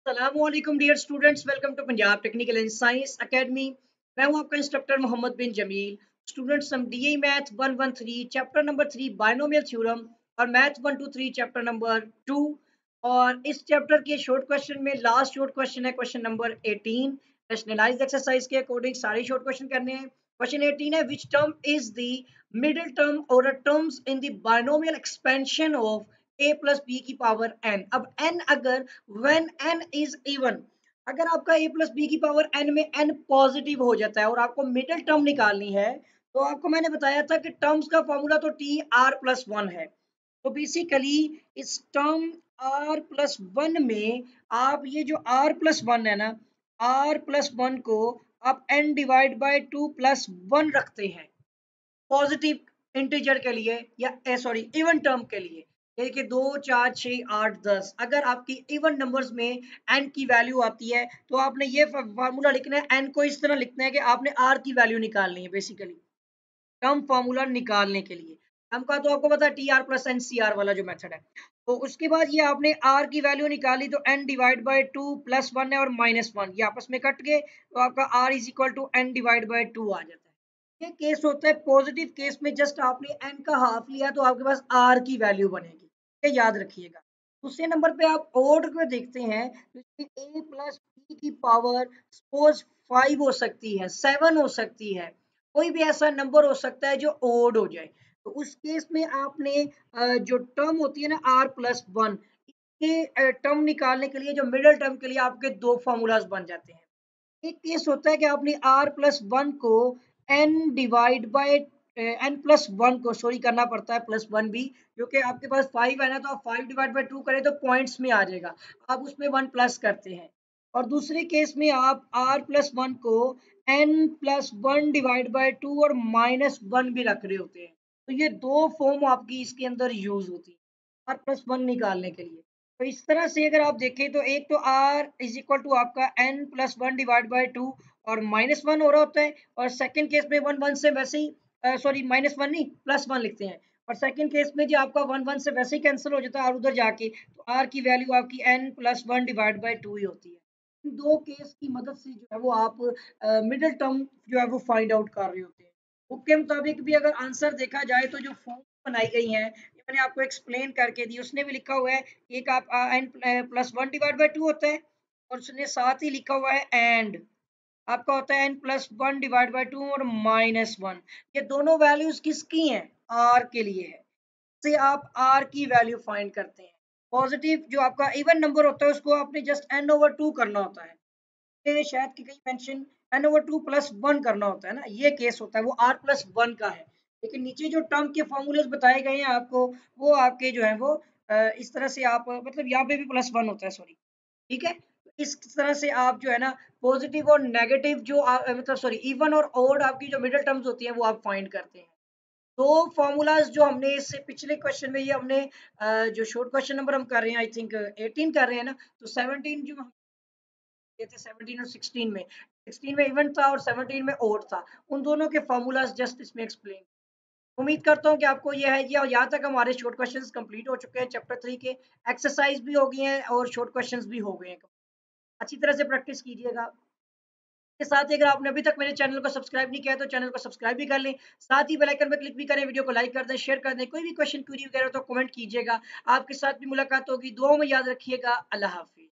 अस्सलामुअलैकुम dear students, welcome to Punjab technical and science academy. मैं हूं आपका इंस्ट्रक्टर मोहम्मद बिन जमील। स्टूडेंट्स, हम D A math 113 chapter number 3 binomial theorem और मैथ 123 चैप्टर नंबर 2 और इस चैप्टर के शॉर्ट क्वेश्चन में लास्ट शॉर्ट क्वेश्चन है क्वेश्चन नंबर 18। रैशनलाइज्ड एक्सरसाइज के अकॉर्डिंग सारे शॉर्ट क्वेश्चन करने हैं। क्वेश्चन 18 है, which term is the middle term और terms in the binomial expansion of a plus B की पावर n। अब n अगर when n is even, अगर आपका a प्लस बी की पावर n में n पॉजिटिव हो जाता है और आपको मिडिल टर्म निकालनी है, तो आपको मैंने बताया था कि टर्म्स का फॉर्मूला तो टी आर प्लस वन है। तो बेसिकली इस टर्म आर प्लस वन में आप ये जो आर प्लस वन है ना, आर प्लस वन को आप n divide by two plus one रखते हैं पॉजिटिव इंटीजर के लिए या सॉरी इवन टर्म के लिए। देखिए 2 4 6 8 10, अगर आपकी इवन नंबर्स में n की वैल्यू आती है तो आपने ये फार्मूला लिखना है, n को इस तरह लिखना है कि आपने r की वैल्यू निकालनी है। बेसिकली टर्म फार्मूला निकालने के लिए टर्म का तो आपको पता है T R plus N C R वाला जो मेथड है। तो उसके बाद ये आपने r की वैल्यू निकाली तो n divide by two plus one है और माइनस वन, ये आपस में कट गए तो आपका r is equal to n divide by two आ जाता है। ये केस होता है पॉजिटिव केस में, जस्ट आपने n का हाफ लिया तो आपके पास r की वैल्यू बनेगी, ये याद रखिएगा। दूसरे नंबर पे आप ऑड को देखते हैं तो इसमें a प्लस बी की पावर सपोज 5 हो सकती है, 7 हो सकती है, कोई भी ऐसा नंबर हो सकता है जो ऑड हो जाए। तो उस केस में आपने जो टर्म होती है ना आर प्लस वन, इसके टर्म निकालने के लिए जो मिडिल टर्म के लिए आपके दो फॉर्मूलाज बन जाते हैं। एक केस होता है कि आपने r प्लस वन को n divide bye n plus one को सॉरी करना पड़ता है प्लस वन भी, क्योंकि आपके पास 5 है ना, तो आप 5 डिवाइड बाय टू करें तो पॉइंट्स में आ जाएगा, आप उसमें वन प्लस करते हैं। और दूसरे केस में आप r प्लस वन को n plus one divide by to और माइनस वन भी रख रहे होते हैं। तो ये दो फॉर्म आपकी इसके अंदर यूज होती है r प्लस वन निकालने के लिए। तो इस तरह से अगर आप देखें तो एक तो r इज इक्वल टू आपका n plus one divide by to और माइनस वन हो रहा होता है, और सेकंड केस में वन वन से वैसे ही सॉरी माइनस वन नहीं प्लस वन लिखते हैं, और सेकंड केस में जो आपका वन वन से वैसे ही कैंसिल हो जाता है और उधर जाके तो r की वैल्यू आपकी n plus one divide by two ही होती है। इन दो केस की मदद से जो है वो आप मिडिल टर्म जो है वो फाइंड आउट कर रहे होते हैं। बुक के मुताबिक भी अगर आंसर देखा जाए तो जो फॉर्म बनाई गई हैं मैंने आपको एक्सप्लेन करके दी, उसने भी लिखा हुआ है एक आप n plus one divide by to होता है और उसने साथ ही लिखा हुआ है एंड आपका होता है n plus one divide by to और माइनस वन। ये दोनों वैल्यूज किसकी हैं? r के लिए है। से आप r की वैल्यू फाइंड करते हैं। पॉजिटिव जो आपका इवन नंबर होता है उसको आपने जस्ट n ओवर टू करना होता है, ये शायद कि कहीं mention n over two plus one करना होता है ना, ये केस होता है वो r प्लस वन का है। लेकिन नीचे जो टर्म के फॉर्मूलेस बताए गए हैं आपको, वो आपके जो है वो इस तरह से आप मतलब यहाँ पे भी प्लस वन होता है सॉरी, ठीक है। तो इस तरह से आप जो है ना पॉजिटिव और नेगेटिव जो मतलब सॉरी इवन और ऑड आपकी जो मिडिल टर्म्स होती हैं वो आप फाइंड करते हैं। दो फॉर्मूलाज जो हमने इससे पिछले क्वेश्चन में, ये हमने जो शॉर्ट क्वेश्चन नंबर हम कर रहे हैं आई थिंक 18 कर रहे हैं ना, तो 17 जो हम ये थे 17 और 16 में, 16 में इवेंट था और 17 में ओड था, उन दोनों के फॉर्मूलाज जस्ट इसमें एक्सप्लेन। उम्मीद करता हूँ कि आपको यह है ये, और यहाँ तक हमारे शॉर्ट क्वेश्चंस कंप्लीट हो चुके हैं चैप्टर 3 के, एक्सरसाइज भी हो गई हैं और शॉर्ट क्वेश्चंस भी हो गए हैं। अच्छी तरह से प्रैक्टिस कीजिएगा। के साथ ही अगर आपने अभी तक मेरे चैनल को सब्सक्राइब नहीं किया तो चैनल को सब्सक्राइब भी कर लें, साथ ही बेल आइकन पर क्लिक भी करें, वीडियो को लाइक कर दें, शेयर कर दें। कोई भी क्वेश्चन क्वेरी वगैरह तो कमेंट कीजिएगा। आपके साथ भी मुलाकात होगी, दुआओं में याद रखिएगा। अल्लाह हाफिज।